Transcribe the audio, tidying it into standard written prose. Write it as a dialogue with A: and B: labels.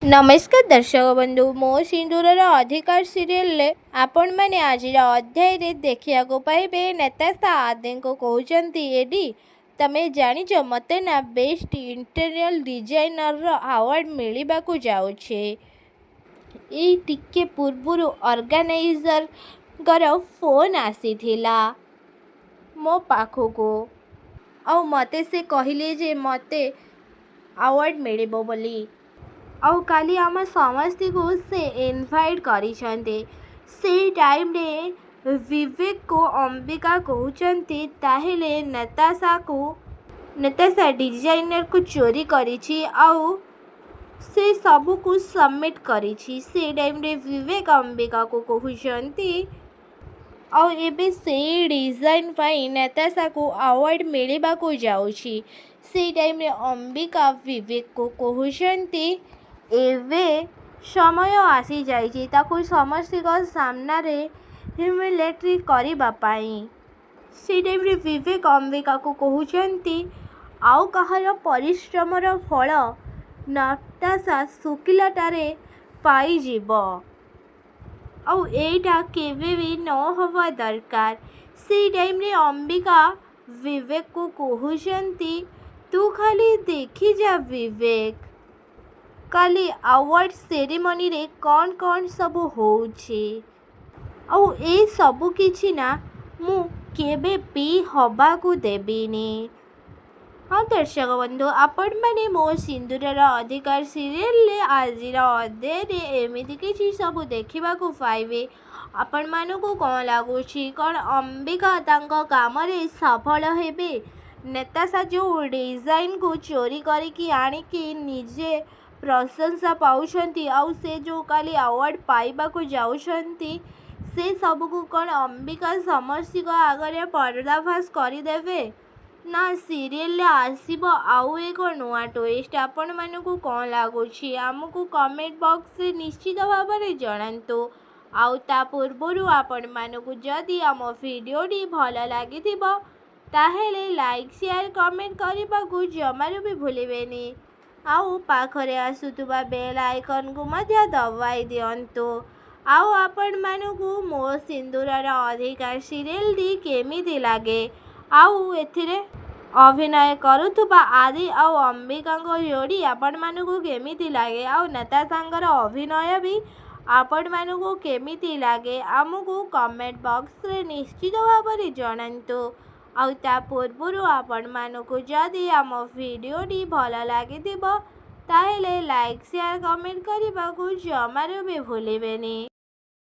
A: नमस्कार दर्शक बंधु मो सिंदूरर अधिकार सीरियल आपण मैंने आज अध्याय देखा पाइबे नेता आदि को कहते एडी तमें जानिच मते ना बेस्ट इंटेरियर डिजाइनर अवार्ड मिलवा जाऊे। ये टिके पूर्वर ऑर्गेनाइजर फोन आसीथिला मो पाखको आ मते से कहले जे मते अवार्ड मिलिबो बोली आउ काली आम समस्त को से इनवाइट करिसेंते। से टाइम रे विवेक को अंबिका कहते ताहेले नेताशा डिजाइनर को चोरी करिछि आउ से सबू को सबमिट करिछि। से टाइम रे विवेक अंबिका को कहते आउ एबे से डिजाइन पाई नेताशा को अवार्ड मिलवा जाउछि। से टाइम रे अंबिका विवेक को कहते एवे समय आसी जाइछि ताकू समस्त सामना रे ह्यूमिलेटरी करिबा पाई। से टाइम रे विवेक अंबिका को कहते आउ कहार परिश्रमर फल नताशा शुक्लाटारे पाई जीवो आउ एटा केबे भी न हवा दरकार। से टाइम रे अंबिका विवेक को कहते तू खाली देखी जा विवेक काली अवार्ड सेरेमनी रे कौन कौन सब होउछे आउ ए सबु किछि ना मु केबे भी हवा को देबिनी। हाँ दर्शक बंधु आपण मैंने मो सिंदूरर अधिकार सीरियल आज अध्याय एमती किसी सब देखा पाइबे। आपण मानू कौन लगुच कौन अंबिका तांको काम रे सफल हेबे नेताशा जो डिजाइन को चोरी करके आनिकी निजे प्रशंसा पाउछंती आउ से जो काली अवार्ड पाइबा को जाउछंती से सबको कौन अंबिका समस्त आगे पर्दाफाश करदेवे ना सीरियल आसीबो आउ एक नुआ ट्विस्ट। आपण मानू कौन लगुच आमको कमेंट बॉक्स रे निश्चित भाव में जणांतु आउ ता पूर्वर आपण मानू जदि आम भिडियोटी भल लगी ताहेले लाइक शेयर कमेंट करने को जमारू भी भूलिबेनी आउ पाखरे आसुतुबा बेल आइकन को मध्य दबाई दियंतु। आउ आपण मानू मो सिंदूरर अधिकार सीरियल दी केमिति लागे आउ एथिरे अभिनय करुथुबा आदि आउ अंबिका जोड़ी आपण मानू केमिति लागे आउ नेताशांकर अभिनय भी आपण मानू केमिति लागे आमको कमेंट बॉक्स रे निश्चित भाव में जणांतु आउ ता पूर्वर आपण मानू जदि आम भिडियोटी भल लगी ताहेले लाइक शेयर कमेंट करने को जमारू भी भूलिबेनी।